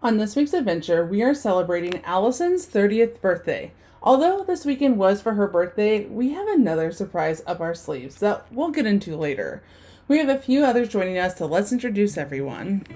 On this week's adventure, we are celebrating Allison's 30th birthday. Although this weekend was for her birthday, we have another surprise up our sleeves that we'll get into later. We have a few others joining us, so let's introduce everyone.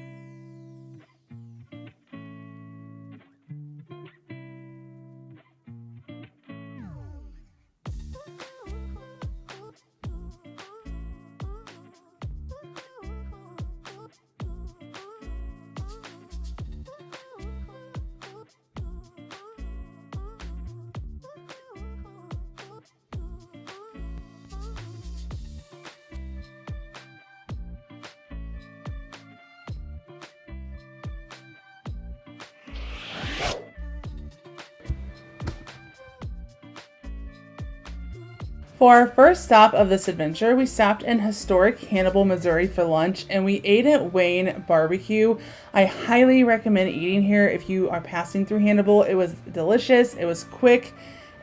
For our first stop of this adventure, we stopped in historic Hannibal, Missouri for lunch, and we ate at Wayne Barbecue. I highly recommend eating here if you are passing through Hannibal. It was delicious, it was quick,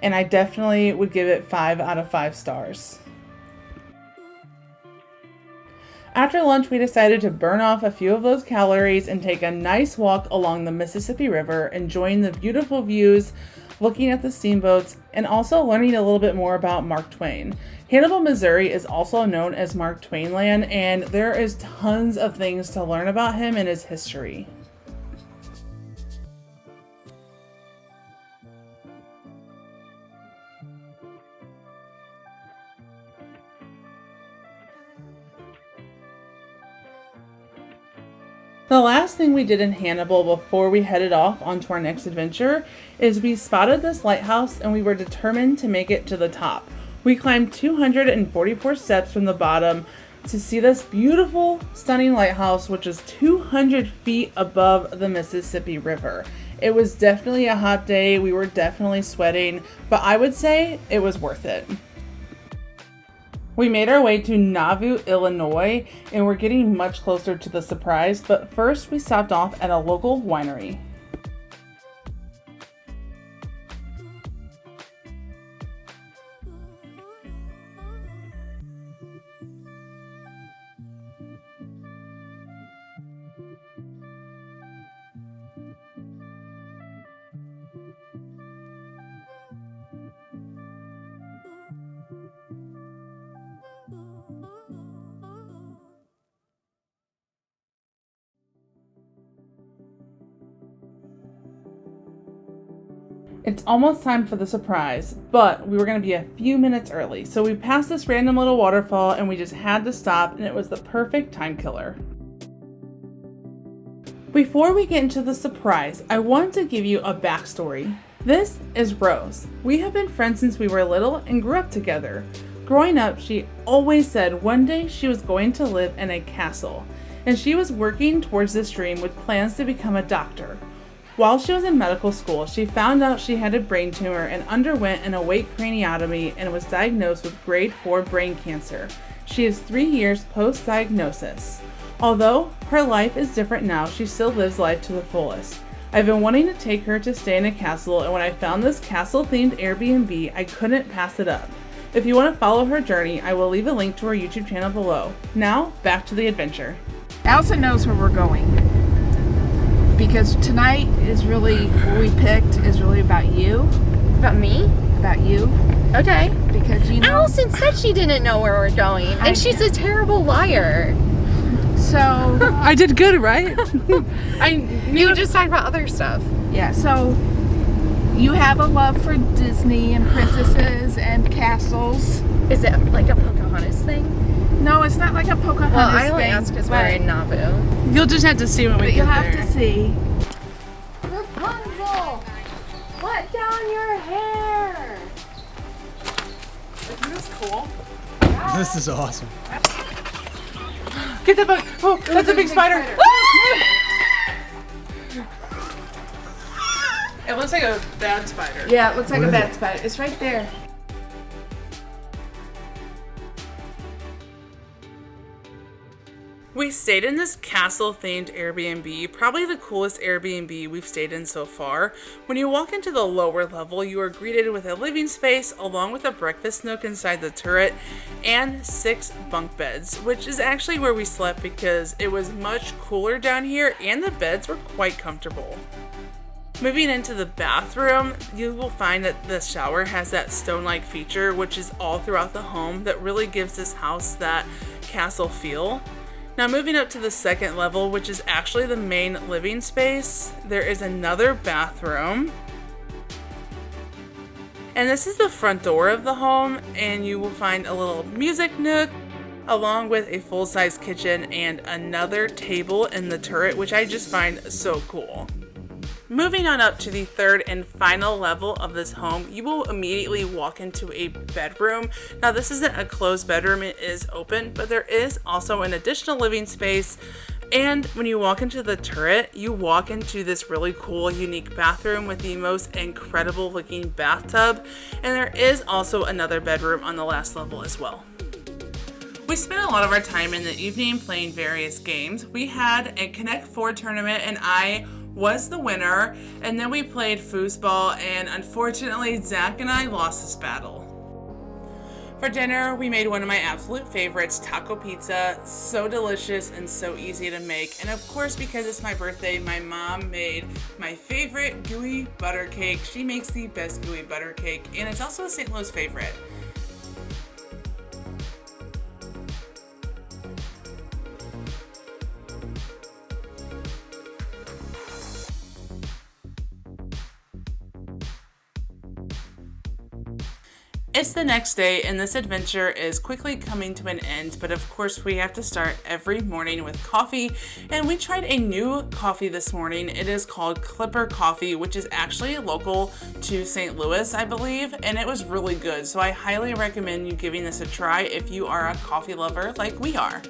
and I definitely would give it 5 out of 5 stars. After lunch, we decided to burn off a few of those calories and take a nice walk along the Mississippi River, enjoying the beautiful views, looking at the steamboats, and also learning a little bit more about Mark Twain. Hannibal, Missouri is also known as Mark Twain Land, and there is tons of things to learn about him and his history. The last thing we did in Hannibal before we headed off onto our next adventure is we spotted this lighthouse and we were determined to make it to the top. We climbed 244 steps from the bottom to see this beautiful, stunning lighthouse, which is 200 feet above the Mississippi River. It was definitely a hot day. We were definitely sweating, but I would say it was worth it. We made our way to Nauvoo, Illinois, and we're getting much closer to the surprise, but first we stopped off at a local winery. It's almost time for the surprise, but we were going to be a few minutes early, so we passed this random little waterfall and we just had to stop, and it was the perfect time killer. Before we get into the surprise, I want to give you a backstory. This is Rose. We have been friends since we were little and grew up together. Growing up, she always said one day she was going to live in a castle, and she was working towards this dream with plans to become a doctor. While she was in medical school, she found out she had a brain tumor and underwent an awake craniotomy and was diagnosed with grade 4 brain cancer. She is 3 years post-diagnosis. Although her life is different now, she still lives life to the fullest. I've been wanting to take her to stay in a castle, and when I found this castle-themed Airbnb, I couldn't pass it up. If you want to follow her journey, I will leave a link to her YouTube channel below. Now, back to the adventure. Allison knows where we're going, because tonight is really, what we picked is really about you. About me? About you. Okay. Because you know... Allison said she didn't know where we're going, and she's a terrible liar. So... I did good, right? You just talked about other stuff. Yeah, so you have a love for Disney and princesses and castles. Is it like a Pocahontas thing? No, it's not like a Pocahontas Well, I only thing, asked because we're in Nauvoo. You'll just have to see when we but get you'll there. have to see. Rapunzel! Let down your hair! Isn't this cool? This is awesome. Get the bug! Oh, that's a big spider! It looks like a bad spider. Yeah, it looks like What a is bad spider. It's right there. We stayed in this castle-themed Airbnb, probably the coolest Airbnb we've stayed in so far. When you walk into the lower level, you are greeted with a living space along with a breakfast nook inside the turret and 6 bunk beds, which is actually where we slept because it was much cooler down here and the beds were quite comfortable. Moving into the bathroom, you will find that the shower has that stone-like feature, which is all throughout the home, that really gives this house that castle feel. Now moving up to the second level, which is actually the main living space, there is another bathroom. And this is the front door of the home, and you will find a little music nook along with a full-size kitchen and another table in the turret, which I just find so cool. Moving on up to the third and final level of this home, you will immediately walk into a bedroom. Now this isn't a closed bedroom, it is open, but there is also an additional living space. And when you walk into the turret, you walk into this really cool, unique bathroom with the most incredible looking bathtub. And there is also another bedroom on the last level as well. We spent a lot of our time in the evening playing various games. We had a Connect 4 tournament and I was the winner, and then we played foosball, and unfortunately Zach and I lost this battle. For dinner, we made one of my absolute favorites, taco pizza. So delicious and so easy to make. And of course, because it's my birthday, my mom made my favorite gooey butter cake. She makes the best gooey butter cake, and it's also a St. Louis favorite. It's the next day and this adventure is quickly coming to an end, but of course we have to start every morning with coffee, and we tried a new coffee this morning. It is called Clipper Coffee, which is actually local to St. Louis, I believe, and it was really good. So I highly recommend you giving this a try if you are a coffee lover like we are.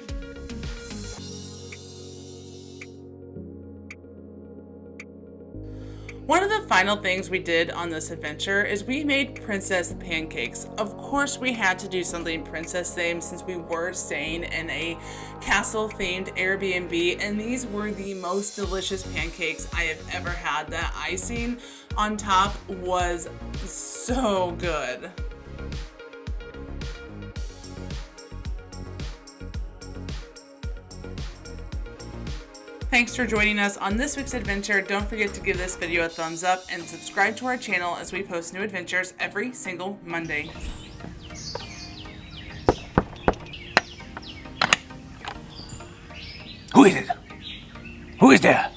One of the final things we did on this adventure is we made princess pancakes. Of course, we had to do something princess themed since we were staying in a castle themed Airbnb, and these were the most delicious pancakes I have ever had. That icing on top was so good. Thanks for joining us on this week's adventure. Don't forget to give this video a thumbs up and subscribe to our channel as we post new adventures every single Monday. Who is it? Who is there?